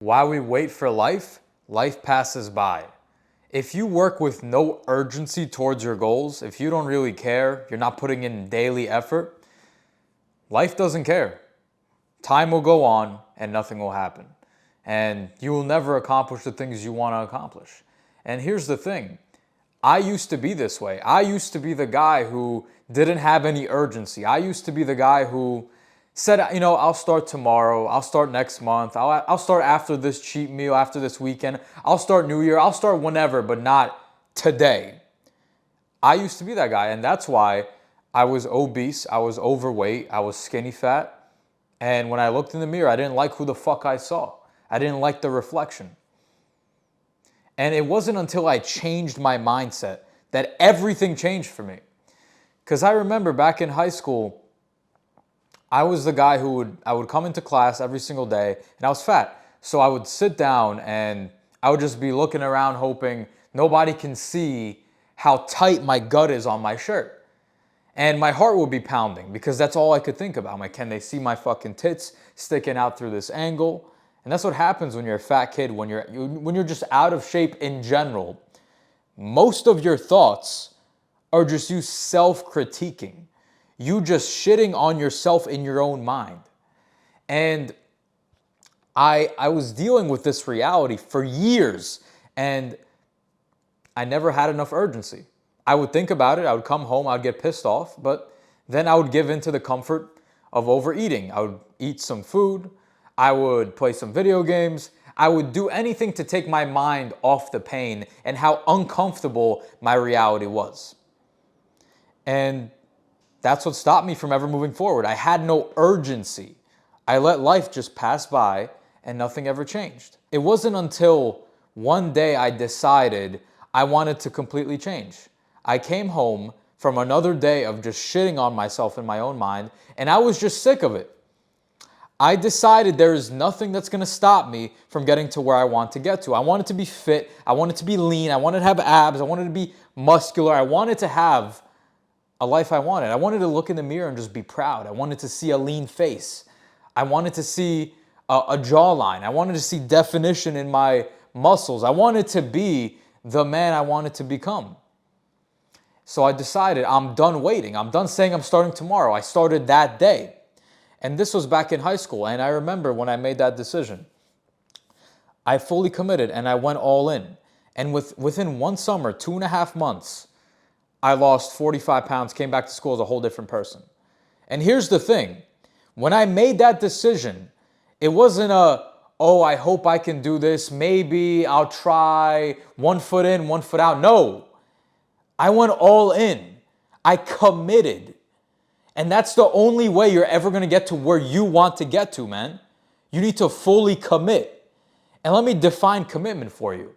While we wait for life, life passes by. If you work with no urgency towards your goals, if you don't really care, you're not putting in daily effort, life doesn't care. Time will go on and nothing will happen. And you will never accomplish the things you want to accomplish. And here's the thing. I used to be this way. I used to be the guy who didn't have any urgency. I used to be the guy who said, I'll start tomorrow. I'll start next month. I'll start after this cheat meal, after this weekend. I'll start New Year. I'll start whenever, but not today. I used to be that guy. And that's why I was obese. I was overweight. I was skinny fat. And when I looked in the mirror, I didn't like who the fuck I saw. I didn't like the reflection. And it wasn't until I changed my mindset that everything changed for me. Because I remember back in high school, I was the guy who I would come into class every single day and I was fat. So I would sit down and I would just be looking around hoping nobody can see how tight my gut is on my shirt. And my heart would be pounding because that's all I could think about. I'm like, can they see my fucking tits sticking out through this angle? And that's what happens when you're a fat kid, when you're just out of shape in general. Most of your thoughts are just you self-critiquing. You just shitting on yourself in your own mind. And I was dealing with this reality for years, and I never had enough urgency. I would think about it, I would come home, I would get pissed off, but then I would give in to the comfort of overeating. I would eat some food, I would play some video games, I would do anything to take my mind off the pain and how uncomfortable my reality was. And that's what stopped me from ever moving forward. I had no urgency. I let life just pass by and nothing ever changed. It wasn't until one day I decided I wanted to completely change. I came home from another day of just shitting on myself in my own mind, and I was just sick of it. I decided there is nothing that's going to stop me from getting to where I want to get to. I wanted to be fit. I wanted to be lean. I wanted to have abs. I wanted to be muscular. I wanted to have a life I wanted. I wanted to look in the mirror and just be proud. I wanted to see a lean face. I wanted to see a jawline. I wanted to see definition in my muscles. I wanted to be the man I wanted to become. So I decided I'm done waiting. I'm done saying I'm starting tomorrow. I started that day. And this was back in high school. And I remember when I made that decision, I fully committed and I went all in. And within one summer, 2.5 months, I lost 45 pounds, came back to school as a whole different person. And here's the thing. When I made that decision, it wasn't I hope I can do this. Maybe I'll try, 1 foot in, 1 foot out. No, I went all in. I committed. And that's the only way you're ever going to get to where you want to get to, man. You need to fully commit. And let me define commitment for you.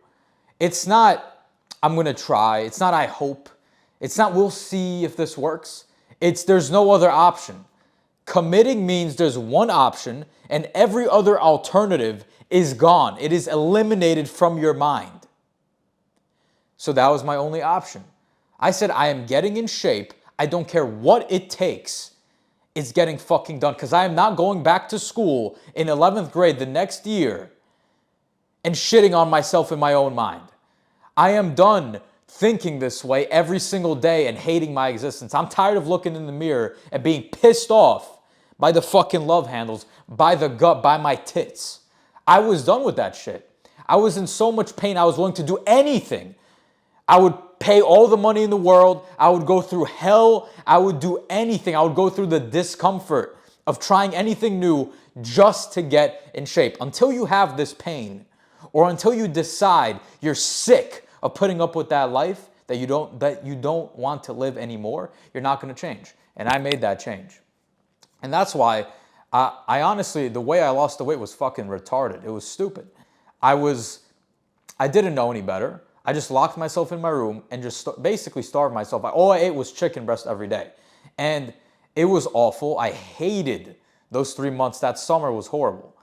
It's not, I'm going to try. It's not, I hope. It's not, we'll see if this works. It's, there's no other option. Committing means there's one option and every other alternative is gone. It is eliminated from your mind. So that was my only option. I said, I am getting in shape. I don't care what it takes. It's getting fucking done because I am not going back to school in 11th grade the next year and shitting on myself in my own mind. I am done thinking this way every single day and hating my existence. I'm tired of looking in the mirror and being pissed off by the fucking love handles, by the gut, by my tits. I was done with that shit. I was in so much pain, I was willing to do anything. I would pay all the money in the world. I would go through hell. I would do anything. I would go through the discomfort of trying anything new just to get in shape. Until you have this pain or until you decide you're sick of putting up with that life that you don't want to live anymore, you're not going to change. And I made that change. And that's why I honestly, the way I lost the weight was fucking retarded. It was stupid. I didn't know any better. I just locked myself in my room and just basically starved myself. All I ate was chicken breast every day. And it was awful. I hated those 3 months. That summer was horrible.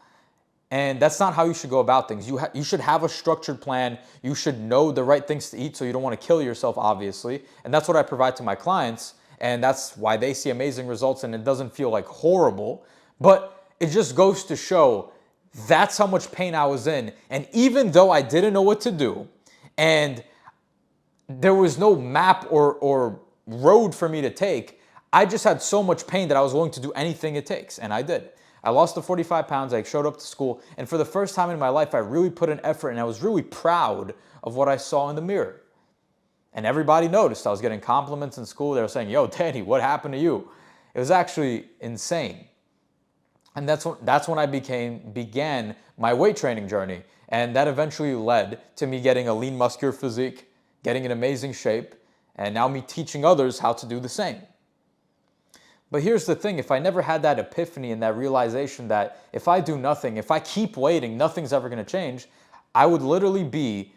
And that's not how you should go about things. You should have a structured plan. You should know the right things to eat so you don't want to kill yourself, obviously. And that's what I provide to my clients. And that's why they see amazing results and it doesn't feel like horrible. But it just goes to show That's how much pain I was in. And even though I didn't know what to do, and there was no map or road for me to take, I just had so much pain that I was willing to do anything it takes. And I did. I lost the 45 pounds. I showed up to school. And for the first time in my life, I really put an effort, and I was really proud of what I saw in the mirror. And everybody noticed. I was getting compliments in school. They were saying, yo, Danny, what happened to you? It was actually insane. And that's when I began my weight training journey. And that eventually led to me getting a lean, muscular physique, getting in amazing shape, and now me teaching others how to do the same. But here's the thing, if I never had that epiphany and that realization that if I do nothing, if I keep waiting, nothing's ever going to change, I would literally be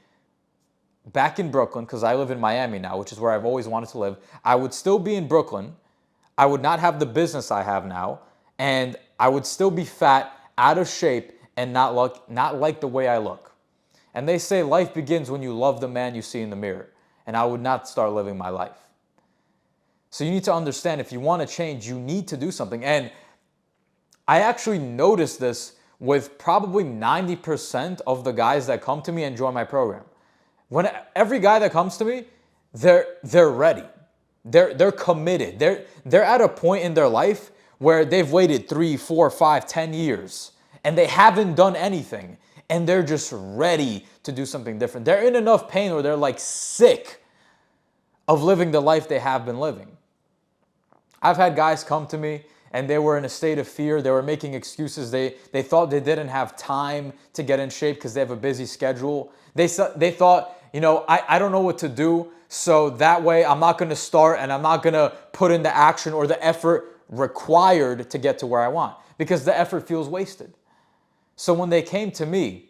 back in Brooklyn, because I live in Miami now, which is where I've always wanted to live. I would still be in Brooklyn. I would not have the business I have now, and I would still be fat, out of shape, and not like the way I look. And they say life begins when you love the man you see in the mirror. And I would not start living my life. So you need to understand, if you want to change, you need to do something. And I actually noticed this with probably 90% of the guys that come to me and join my program. When every guy that comes to me, they're ready. They're committed. They're at a point in their life where they've waited 3, 4, 5, 10 years and they haven't done anything. And they're just ready to do something different. They're in enough pain where they're like sick of living the life they have been living. I've had guys come to me and they were in a state of fear. They were making excuses. They thought they didn't have time to get in shape because they have a busy schedule. They thought, I don't know what to do, so that way I'm not going to start and I'm not going to put in the action or the effort required to get to where I want, because the effort feels wasted. So when they came to me,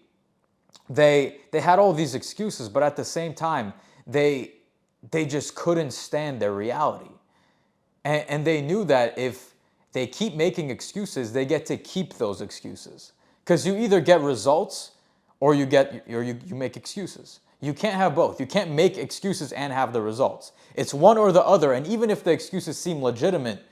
they had all these excuses, but at the same time, they just couldn't stand their reality. And they knew that if they keep making excuses, they get to keep those excuses. Because you either get results or you make excuses. You can't have both. You can't make excuses and have the results. It's one or the other. And even if the excuses seem legitimate,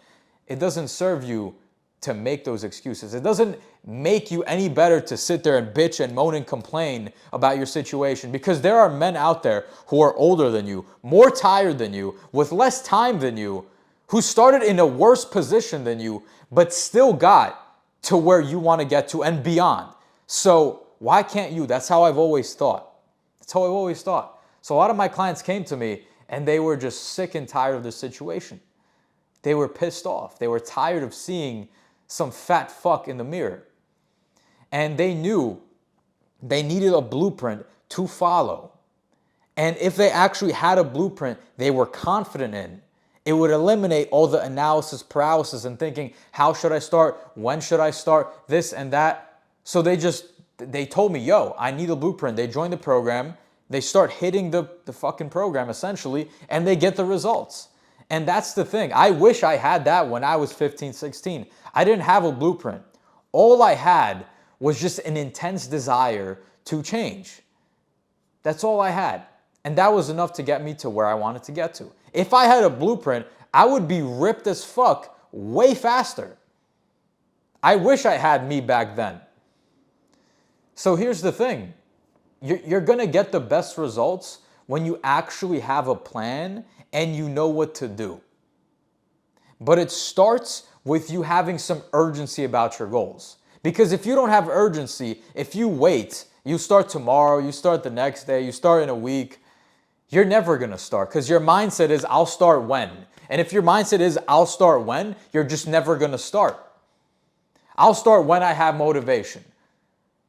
it doesn't serve you to make those excuses. It doesn't make you any better to sit there and bitch and moan and complain about your situation, because there are men out there who are older than you, more tired than you, with less time than you, who started in a worse position than you, but still got to where you want to get to and beyond. So why can't you? That's how I've always thought. That's how I've always thought. So a lot of my clients came to me and they were just sick and tired of the situation. They were pissed off. They were tired of seeing some fat fuck in the mirror. And they knew they needed a blueprint to follow. And if they actually had a blueprint they were confident in, it would eliminate all the analysis paralysis and thinking, how should I start? When should I start? This and that. So they told me, yo, I need a blueprint. They join the program. They start hitting the fucking program essentially, and they get the results. And that's the thing. I wish I had that when I was 15, 16. I didn't have a blueprint. All I had was just an intense desire to change. That's all I had. And that was enough to get me to where I wanted to get to. If I had a blueprint, I would be ripped as fuck way faster. I wish I had me back then. So here's the thing. You're going to get the best results when you actually have a plan and you know what to do. But it starts with you having some urgency about your goals. Because if you don't have urgency, if you wait, you start tomorrow, you start the next day, you start in a week, you're never going to start, because your mindset is, I'll start when. And if your mindset is, I'll start when, you're just never going to start. I'll start when I have motivation.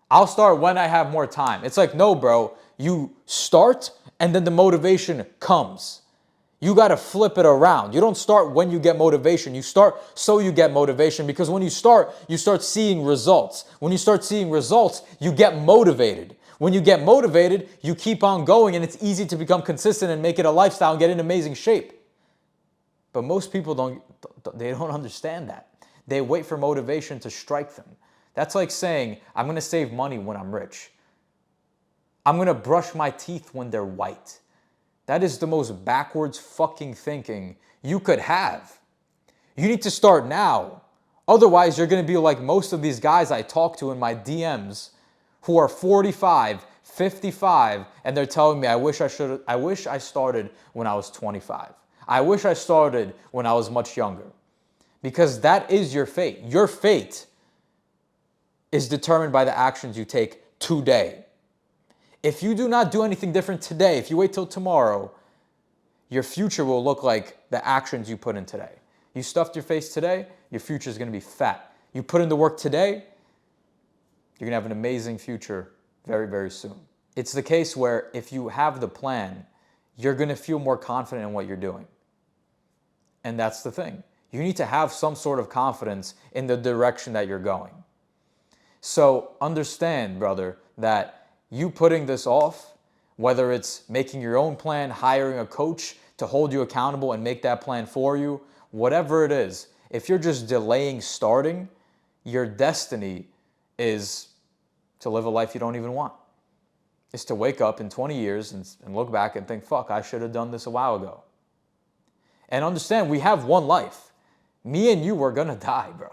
I'll start when I have more time. It's like, no, bro, you start and then the motivation comes. You got to flip it around. You don't start when you get motivation. You start so you get motivation, because when you start seeing results. When you start seeing results, you get motivated. When you get motivated, you keep on going, and it's easy to become consistent and make it a lifestyle and get in amazing shape. But most people don't understand that. They wait for motivation to strike them. That's like saying, I'm going to save money when I'm rich. I'm going to brush my teeth when they're white. That is the most backwards fucking thinking you could have. You need to start now. Otherwise, you're going to be like most of these guys I talk to in my DMs who are 45, 55, and they're telling me, I wish I started when I was 25. I wish I started when I was much younger. Because that is your fate. Your fate is determined by the actions you take today. If you do not do anything different today, if you wait till tomorrow, your future will look like the actions you put in today. You stuffed your face today, your future is going to be fat. You put in the work today, you're going to have an amazing future very, very soon. It's the case where if you have the plan, you're going to feel more confident in what you're doing. And that's the thing. You need to have some sort of confidence in the direction that you're going. So understand, brother, that you putting this off, whether it's making your own plan, hiring a coach to hold you accountable and make that plan for you, whatever it is, if you're just delaying starting, your destiny is to live a life you don't even want. It's to wake up in 20 years and look back and think, fuck, I should have done this a while ago. And understand, we have one life. Me and you are going to die, bro.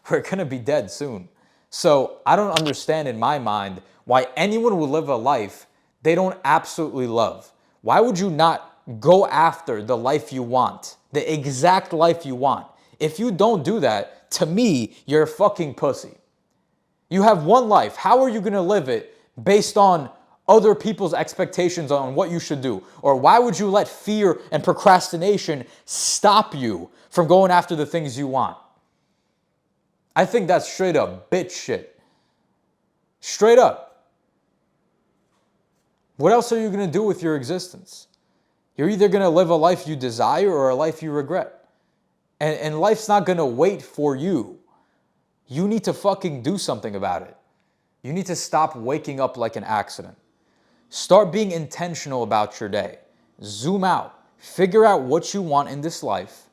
We're going to be dead soon. So I don't understand in my mind why anyone would live a life they don't absolutely love. Why would you not go after the life you want, the exact life you want? If you don't do that, to me, you're a fucking pussy. You have one life. How are you going to live it based on other people's expectations on what you should do? Or why would you let fear and procrastination stop you from going after the things you want? I think that's straight up bitch shit. Straight up. What else are you going to do with your existence? You're either going to live a life you desire or a life you regret. And life's not going to wait for you. You need to fucking do something about it. You need to stop waking up like an accident. Start being intentional about your day. Zoom out. Figure out what you want in this life.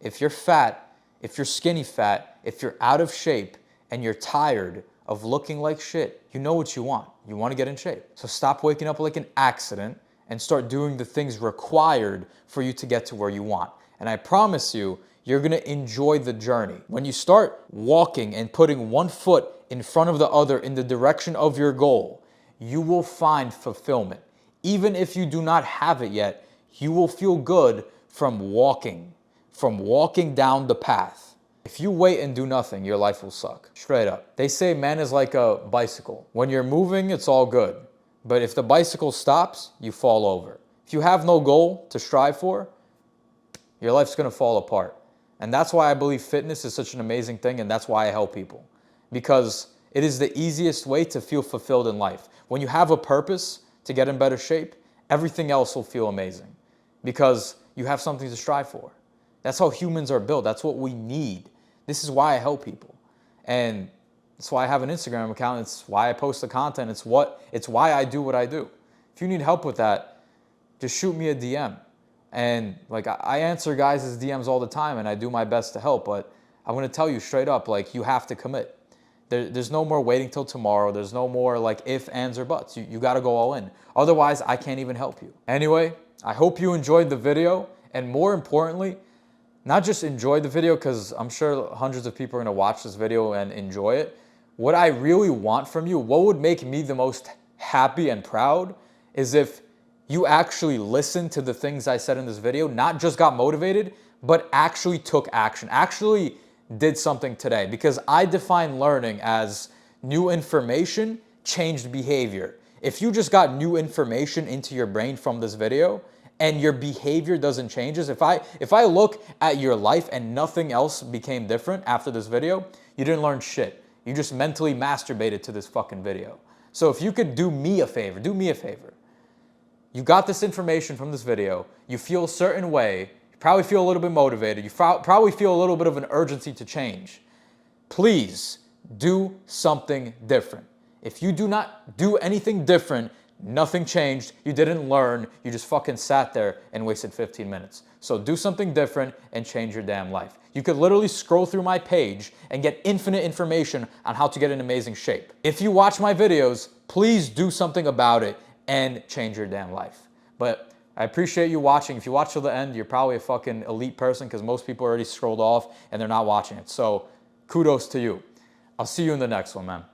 If you're fat, if you're skinny fat, if you're out of shape, and you're tired of looking like shit, you know what you want. You want to get in shape. So stop waking up like an accident and start doing the things required for you to get to where you want. And I promise you, you're going to enjoy the journey. When you start walking and putting one foot in front of the other in the direction of your goal, you will find fulfillment. Even if you do not have it yet, you will feel good from walking down the path. If you wait and do nothing, your life will suck. Straight up. They say man is like a bicycle. When you're moving, it's all good. But if the bicycle stops, you fall over. If you have no goal to strive for, your life's going to fall apart. And that's why I believe fitness is such an amazing thing, and that's why I help people. Because it is the easiest way to feel fulfilled in life. When you have a purpose to get in better shape, everything else will feel amazing. Because you have something to strive for. That's how humans are built. That's what we need. This is why I help people. And that's why I have an Instagram account. It's why I post the content. It's why I do what I do. If you need help with that, just shoot me a DM. And like I answer guys' DMs all the time and I do my best to help, but I'm going to tell you straight up, like you have to commit. There's no more waiting till tomorrow. There's no more like if, ands, or buts. You got to go all in. Otherwise, I can't even help you. Anyway, I hope you enjoyed the video. And more importantly, not just enjoy the video, because I'm sure hundreds of people are going to watch this video and enjoy it. What I really want from you, what would make me the most happy and proud, is if you actually listened to the things I said in this video, not just got motivated, but actually took action, actually did something today. Because I define learning as new information, changed behavior. If you just got new information into your brain from this video, and your behavior doesn't change, if I look at your life and nothing else became different after this video, you didn't learn shit. You just mentally masturbated to this fucking video. So if you could do me a favor, do me a favor. You got this information from this video, you feel a certain way, you probably feel a little bit motivated, you probably feel a little bit of an urgency to change. Please do something different. If you do not do anything different, nothing changed, you didn't learn, you just fucking sat there and wasted 15 minutes. So do something different and change your damn life. You could literally scroll through my page and get infinite information on how to get in amazing shape. If you watch my videos, please do something about it and change your damn life. But I appreciate you watching. If you watch till the end, you're probably a fucking elite person, because most people already scrolled off and they're not watching it. So kudos to you. I'll see you in the next one, man.